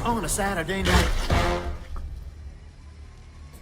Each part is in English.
on a Saturday night.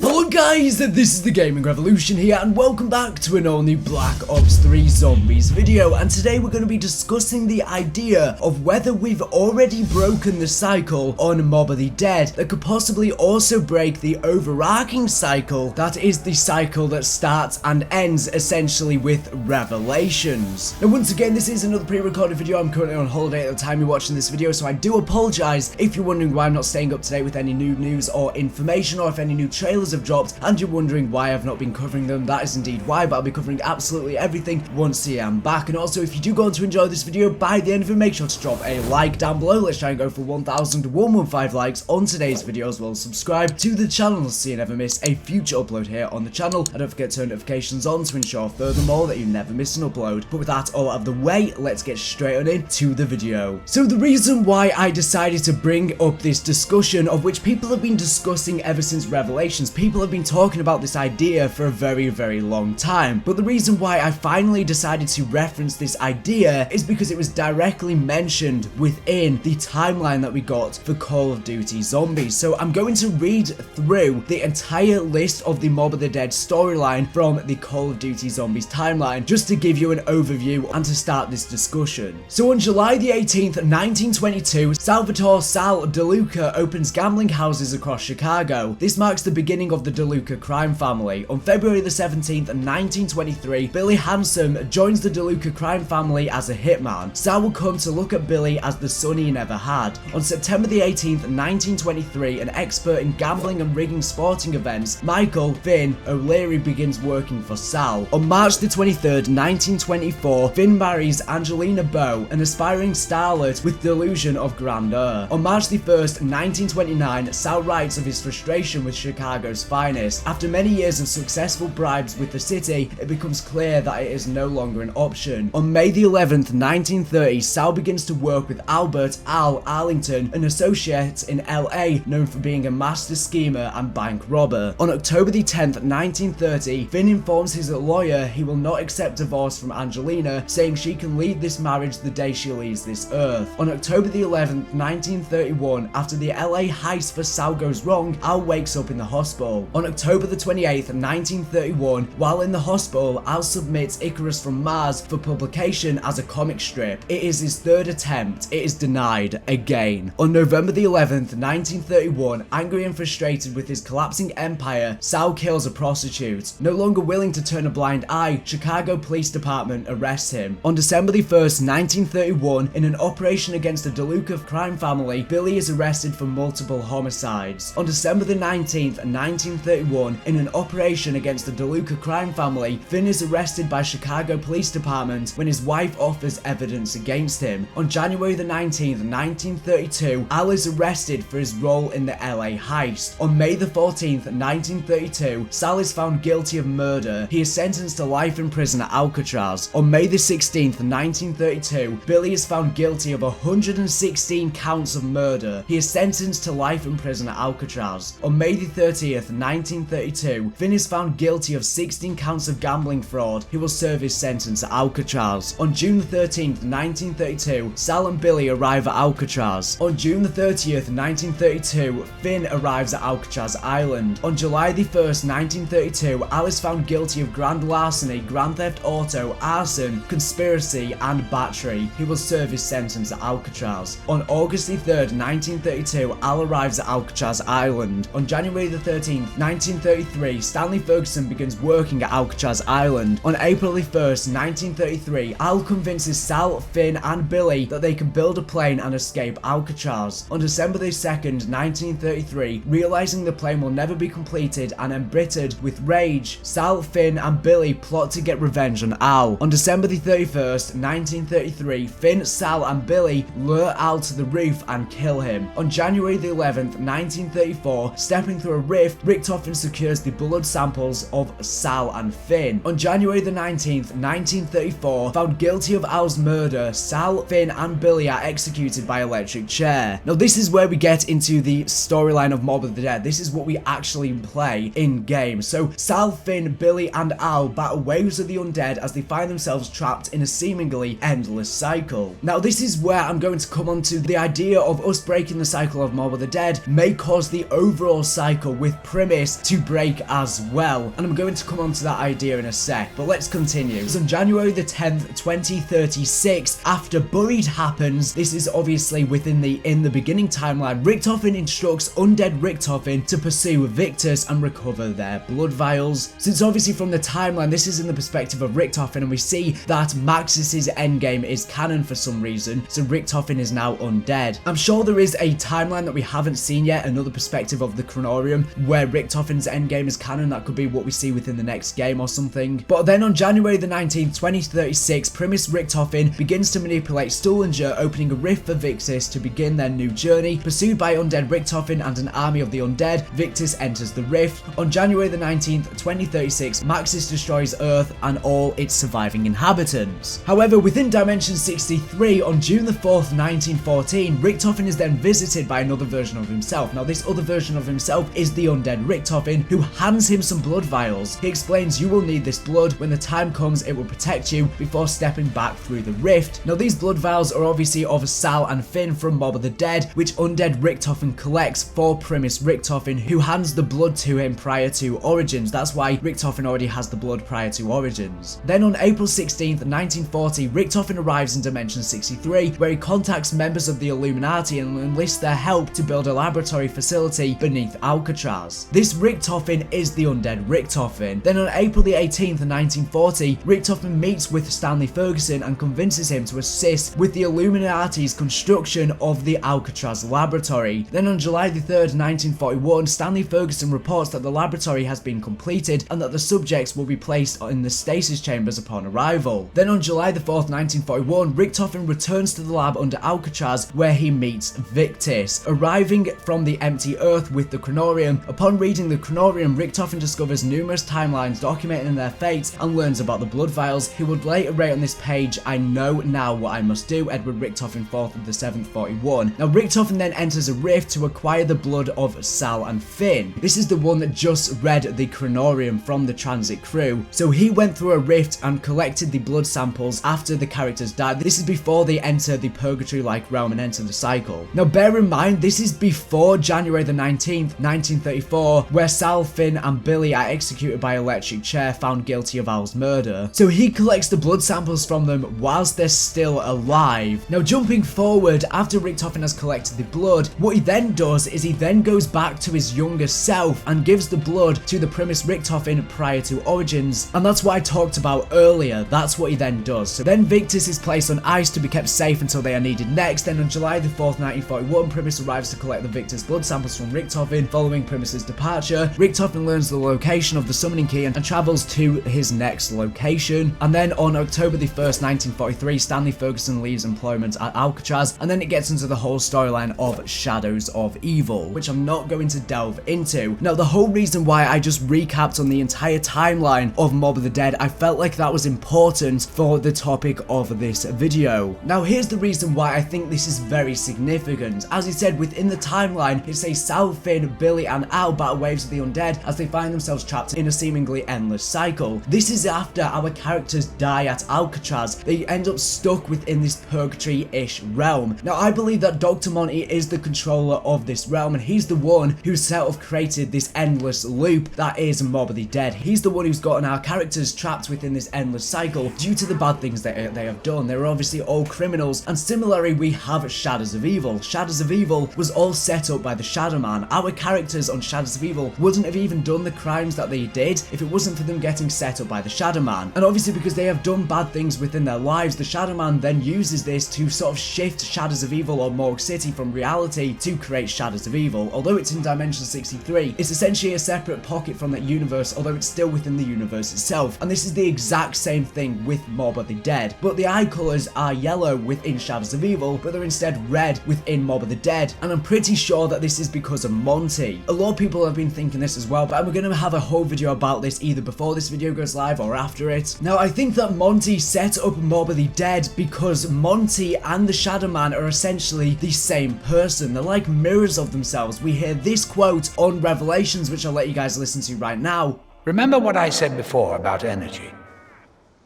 Hello guys, this is the Gaming Revolution here and welcome back to an all new Black Ops 3 Zombies video, and today we're going to be discussing the idea of whether we've already broken the cycle on Mob of the Dead that could possibly also break the overarching cycle that is the cycle that starts and ends essentially with Revelations. Now once again, this is another pre-recorded video. I'm currently on holiday at the time you're watching this video, so I do apologise if you're wondering why I'm not staying up to date with any new news or information, or if any new trailers have dropped and you're wondering why I've not been covering them. That is indeed why, but I'll be covering absolutely everything once I am back. And also, if you do go on to enjoy this video, by the end of it, make sure to drop a like down below. Let's try and go for 1,115 likes on today's video, as well as subscribe to the channel so you never miss a future upload here on the channel, and don't forget to turn notifications on to ensure furthermore that you never miss an upload. But with that all out of the way, let's get straight on into the video. So the reason why I decided to bring up this discussion, of which people have been discussing ever since Revelations, people have been talking about this idea for a very long time, but the reason why I finally decided to reference this idea is because it was directly mentioned within the timeline that we got for Call of Duty Zombies. So I'm going to read through the entire list of the Mob of the Dead storyline from the Call of Duty Zombies timeline, just to give you an overview and to start this discussion. So on July the 18th, 1922, Salvatore Sal DeLuca opens gambling houses across Chicago. This marks the beginning of the DeLuca crime family. On February the 17th, 1923, Billy Handsome joins the DeLuca crime family as a hitman. Sal will come to look at Billy as the son he never had. On September the 18th, 1923, an expert in gambling and rigging sporting events, Michael Finn O'Leary begins working for Sal. On March the 23rd, 1924, Finn marries Angelina Bow, an aspiring starlet with delusion of grandeur. On March the 1st, 1929, Sal writes of his frustration with Chicago's finest. After many years of successful bribes with the city, it becomes clear that it is no longer an option. On May the 11th, 1930, Sal begins to work with Albert Al Arlington, an associate in LA known for being a master schemer and bank robber. On October the 10th, 1930, Finn informs his lawyer he will not accept divorce from Angelina, saying she can lead this marriage the day she leaves this earth. On October the 11th, 1931, after the LA heist for Sal goes wrong, Al wakes up in the hospital. On October the 28th, 1931, while in the hospital, Al submits Icarus from Mars for publication as a comic strip. It is his third attempt. It is denied again. On November the 11th, 1931, angry and frustrated with his collapsing empire, Sal kills a prostitute. No longer willing to turn a blind eye, Chicago Police Department arrests him. On December the 1st, 1931, in an operation against the DeLuca crime family, Billy is arrested for multiple homicides. On December the 19th, 1931, in an operation against the DeLuca crime family, Finn is arrested by Chicago Police Department when his wife offers evidence against him. On January the 19th, 1932, Al is arrested for his role in the LA heist. On May the 14th, 1932, Sal is found guilty of murder. He is sentenced to life in prison at Alcatraz. On May the 16th, 1932, Billy is found guilty of 116 counts of murder. He is sentenced to life in prison at Alcatraz. On May the 30th, 1932, Finn is found guilty of 16 counts of gambling fraud. He will serve his sentence at Alcatraz. On June the 13th, 1932, Sal and Billy arrive at Alcatraz. On June the 30th, 1932, Finn arrives at Alcatraz Island. On July the 1st, 1932, Al is found guilty of grand larceny, grand theft auto, arson, conspiracy, and battery. He will serve his sentence at Alcatraz. On August the 3rd, 1932, Al arrives at Alcatraz Island. On January the 13th, 1933, Stanley Ferguson begins working at Alcatraz Island. On April the 1st, 1933, Al convinces Sal, Finn, and Billy that they can build a plane and escape Alcatraz. On December the 2nd, 1933, realizing the plane will never be completed and embittered with rage, Sal, Finn, and Billy plot to get revenge on Al. On December the 31st, 1933, Finn, Sal, and Billy lure Al to the roof and kill him. On January the 11th, 1934, stepping through a rift, Rick Richtofen secures the blood samples of Sal and Finn. On January the 19th, 1934, found guilty of Al's murder, Sal, Finn and Billy are executed by electric chair. Now this is where we get into the storyline of Mob of the Dead. This is what we actually play in game. So Sal, Finn, Billy and Al battle waves of the undead as they find themselves trapped in a seemingly endless cycle. Now this is where I'm going to come on to the idea of us breaking the cycle of Mob of the Dead may cause the overall cycle with Primus to break as well, and I'm going to come on to that idea in a sec, but let's continue. So on January the 10th, 2036, after Buried happens, this is obviously within the In the Beginning timeline, Richtofen instructs undead Richtofen to pursue Victus and recover their blood vials. Since obviously from the timeline this is in the perspective of Richtofen, and we see that Maxis's endgame is canon for some reason, so Richtofen is now undead. I'm sure there is a timeline that we haven't seen yet, another perspective of the Chronorium, where Richtofen's endgame is canon. That could be what we see within the next game or something. But then on January the 19th, 2036, Primus Richtofen begins to manipulate Stullinger, opening a rift for Victus to begin their new journey. Pursued by undead Richtofen and an army of the undead, Victus enters the rift. On January the 19th, 2036, Maxis destroys Earth and all its surviving inhabitants. However, within Dimension 63, on June the 4th, 1914, Richtofen is then visited by another version of himself. Now this other version of himself is the undead Richtofen, who hands him some blood vials. He explains, "You will need this blood. When the time comes, it will protect you," before stepping back through the rift. Now these blood vials are obviously of Sal and Finn from Mob of the Dead, which undead Richtofen collects for Primus Richtofen, who hands the blood to him prior to Origins. That's why Richtofen already has the blood prior to Origins. Then on April 16th, 1940, Richtofen arrives in Dimension 63, where he contacts members of the Illuminati and enlists their help to build a laboratory facility beneath Alcatraz. This Richtofen is the undead Richtofen. Then on April the 18th, 1940, Richtofen meets with Stanley Ferguson and convinces him to assist with the Illuminati's construction of the Alcatraz laboratory. Then on July the 3rd, 1941, Stanley Ferguson reports that the laboratory has been completed and that the subjects will be placed in the stasis chambers upon arrival. Then on July the 4th, 1941, Richtofen returns to the lab under Alcatraz, where he meets Victus, arriving from the empty Earth with the Chronorium. Upon reading the Chronorium, Richtofen discovers numerous timelines documenting their fates and learns about the blood vials. He would later write on this page, "I know now what I must do, Edward Richtofen, 4th of the 7th, 41. Now Richtofen then enters a rift to acquire the blood of Sal and Finn. This is the one that just read the Chronorium from the transit crew. So he went through a rift and collected the blood samples after the characters died. This is before they enter the purgatory-like realm and enter the cycle. Now bear in mind, this is before January the 19th, 1934, where Sal, Finn and Billy are executed by electric chair, found guilty of Al's murder. So he collects the blood samples from them whilst they're still alive. Now jumping forward, after Richtofen has collected the blood, what he then does is he then goes back to his younger self and gives the blood to the Primus Richtofen prior to Origins, and that's what I talked about earlier. That's what he then does. So then Victus is placed on ice to be kept safe until they are needed next. Then on July the 4th, 1941, Primus arrives to collect the Victus blood samples from Richtofen. Following Primus's departure, Richtofen learns the location of the summoning key and travels to his next location. And then on October the 1st, 1943, Stanley Ferguson leaves employment at Alcatraz, and then it gets into the whole storyline of Shadows of Evil, which I'm not going to delve into. Now the whole reason why I just recapped on the entire timeline of Mob of the Dead, I felt like that was important for the topic of this video. Now here's the reason why I think this is very significant. As I said, within the timeline, it says Sal, Finn, Billy and Al battle waves of the undead as they find themselves trapped in a seemingly endless cycle. This is after our characters die at Alcatraz. They end up stuck within this purgatory-ish realm. Now I believe that Dr. Monty is the controller of this realm, and he's the one who sort of created this endless loop that is Mob of the Dead. He's the one who's gotten our characters trapped within this endless cycle due to the bad things that they have done. They're obviously all criminals, and similarly we have Shadows of Evil. Shadows of Evil was all set up by the Shadow Man. Our characters on Shadows of Evil wouldn't have even done the crimes that they did if it wasn't for them getting set up by the Shadow Man. And obviously because they have done bad things within their lives, the Shadow Man then uses this to sort of shift Shadows of Evil or Morgue City from reality to create Shadows of Evil. Although it's in Dimension 63, it's essentially a separate pocket from that universe, although it's still within the universe itself. And this is the exact same thing with Mob of the Dead, but the eye colours are yellow within Shadows of Evil, but they're instead red within Mob of the Dead, and I'm pretty sure that this is because of Monty. A lot of people have been thinking this as well, but we're going to have a whole video about this either before this video goes live or after it. Now, I think that Monty set up Mob of the Dead because Monty and the Shadow Man are essentially the same person. They're like mirrors of themselves. We hear this quote on Revelations, which I'll let you guys listen to right now. Remember what I said before about energy?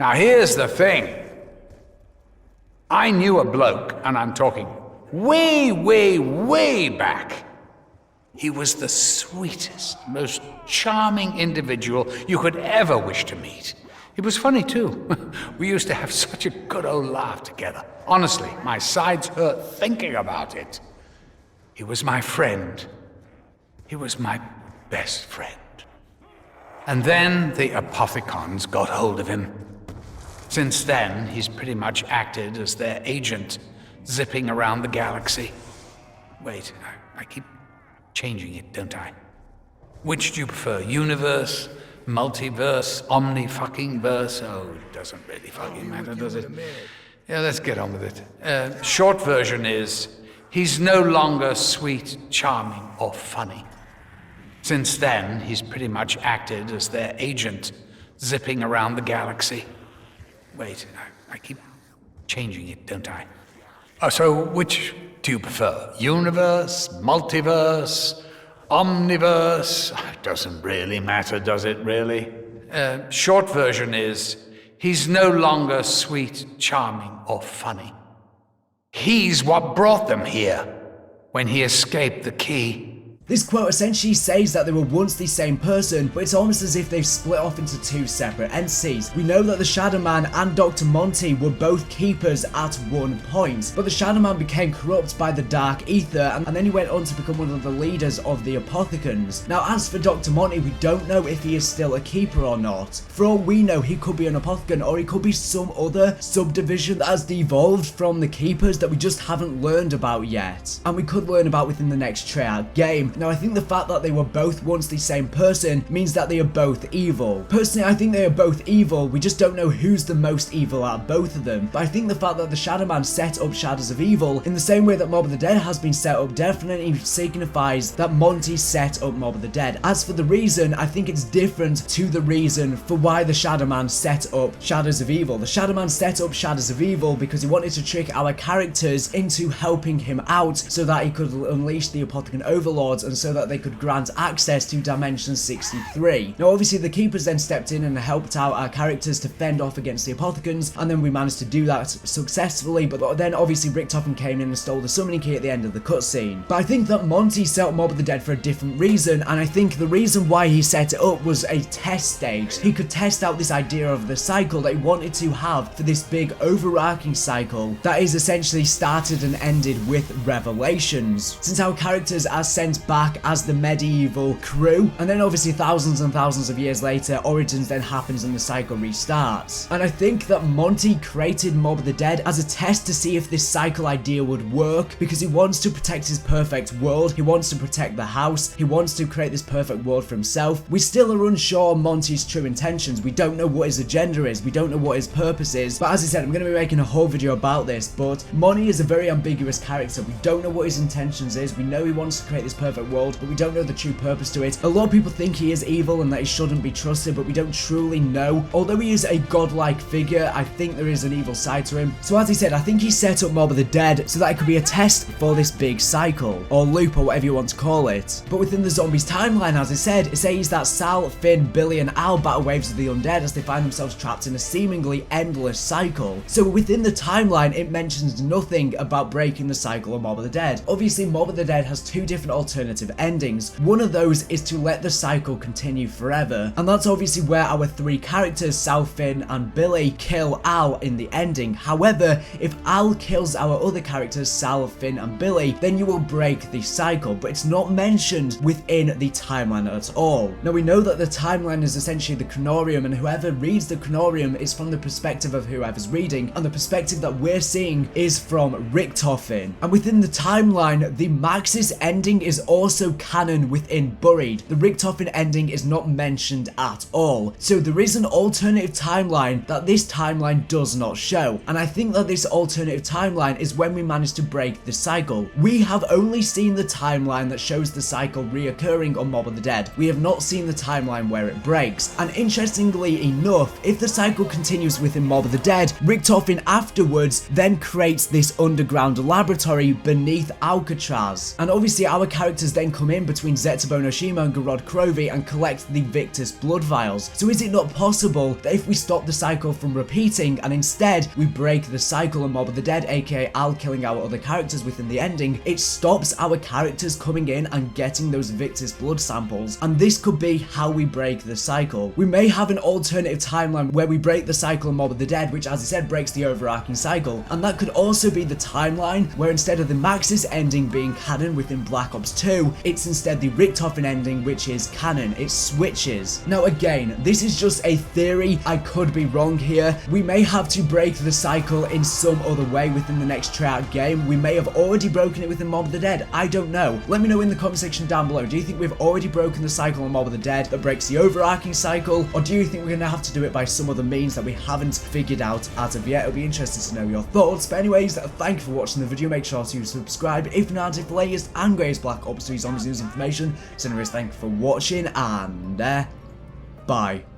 Now here's the thing. I knew a bloke, and I'm talking way back. He was the sweetest, most charming individual you could ever wish to meet. It was funny too. We used to have such a good old laugh together. Honestly, my sides hurt thinking about it. He was my friend. He was my best friend. And then the Apothicons got hold of him. Since then, he's pretty much acted as their agent, zipping around the galaxy. Wait, I keep changing it, don't I? Which do you prefer, universe, multiverse, omni-fucking-verse? Oh, it doesn't really fucking matter, does it? Yeah, let's get on with it. Short version is, he's no longer sweet, charming, or funny. Since then, he's pretty much acted as their agent, zipping around the galaxy. Wait, I keep changing it, don't I? So which do you prefer? Universe, multiverse, omniverse? It doesn't really matter, does it really? Short version is, he's no longer sweet, charming, or funny. He's what brought them here when he escaped the key. This quote essentially says that they were once the same person, but it's almost as if they've split off into two separate entities. We know that the Shadow Man and Dr. Monty were both keepers at one point, but the Shadow Man became corrupt by the Dark Ether, and then he went on to become one of the leaders of the Apothicons. Now, as for Dr. Monty, we don't know if he is still a keeper or not. For all we know, he could be an Apothicon, or he could be some other subdivision that has devolved from the keepers that we just haven't learned about yet, and we could learn about within the next Treyarch game. Now, I think the fact that they were both once the same person means that they are both evil. Personally, I think they are both evil. We just don't know who's the most evil out of both of them. But I think the fact that the Shadow Man set up Shadows of Evil in the same way that Mob of the Dead has been set up definitely signifies that Monty set up Mob of the Dead. As for the reason, I think it's different to the reason for why the Shadow Man set up Shadows of Evil. The Shadow Man set up Shadows of Evil because he wanted to trick our characters into helping him out so that he could unleash the Apothicon Overlords and so that they could grant access to Dimension 63. Now, obviously, the Keepers then stepped in and helped out our characters to fend off against the Apothicons, and then we managed to do that successfully, but then obviously Richtofen came in and stole the summoning key at the end of the cutscene. But I think that Monty set up Mob of the Dead for a different reason, and I think the reason why he set it up was a test stage. He could test out this idea of the cycle that he wanted to have for this big overarching cycle that is essentially started and ended with Revelations. Since our characters are sent back as the medieval crew, and then obviously thousands and thousands of years later, Origins then happens and the cycle restarts. And I think that Monty created Mob of the Dead as a test to see if this cycle idea would work, because he wants to protect his perfect world, he wants to protect the house, he wants to create this perfect world for himself. We still are unsure on Monty's true intentions. We don't know what his agenda is, we don't know what his purpose is, but as I said, I'm going to be making a whole video about this. But Monty is a very ambiguous character. We don't know what his intentions is. We know he wants to create this perfect world, but we don't know the true purpose to it. A lot of people think he is evil and that he shouldn't be trusted, but we don't truly know. Although he is a godlike figure, I think there is an evil side to him. So as I said, I think he set up Mob of the Dead so that it could be a test for this big cycle, or loop, or whatever you want to call it. But within the zombies timeline, as I said, it says that Sal, Finn, Billy and Al battle waves of the undead as they find themselves trapped in a seemingly endless cycle. So within the timeline, it mentions nothing about breaking the cycle of Mob of the Dead. Obviously, Mob of the Dead has two different alternative endings. One of those is to let the cycle continue forever, and that's obviously where our three characters, Sal, Finn and Billy, kill Al in the ending. However, if Al kills our other characters, Sal, Finn and Billy, then you will break the cycle, but it's not mentioned within the timeline at all. Now, we know that the timeline is essentially the chronorium, and whoever reads the chronorium is from the perspective of whoever's reading, and the perspective that we're seeing is from Richtofen. And within the timeline, the Maxis ending is also canon within Buried. The Richtofen ending is not mentioned at all. So there is an alternative timeline that this timeline does not show. And I think that this alternative timeline is when we manage to break the cycle. We have only seen the timeline that shows the cycle reoccurring on Mob of the Dead. We have not seen the timeline where it breaks. And interestingly enough, if the cycle continues within Mob of the Dead, Richtofen afterwards then creates this underground laboratory beneath Alcatraz. And obviously our characters then come in between Zetsubo Noshima and Garrod Krovi and collect the Victus blood vials. So is it not possible that if we stop the cycle from repeating and instead we break the cycle on Mob of the Dead, aka Al killing our other characters within the ending, it stops our characters coming in and getting those Victus blood samples, and this could be how we break the cycle. We may have an alternative timeline where we break the cycle on Mob of the Dead, which as I said breaks the overarching cycle, and that could also be the timeline where instead of the Maxis ending being canon within Black Ops 2, it's instead the Richtofen ending which is canon. It switches. Now again, this is just a theory, I could be wrong here. We may have to break the cycle in some other way within the next Treyarch game. We may have already broken it within Mob of the Dead, I don't know. Let me know in the comment section down below. Do you think we've already broken the cycle on Mob of the Dead that breaks the overarching cycle, or do you think we're going to have to do it by some other means that we haven't figured out as of yet? It'll be interesting to know your thoughts. But anyways, thank you for watching the video. Make sure to subscribe if not for the latest and greatest Black Ops 3 Zombies news information. So anyways, thank you for watching, and bye.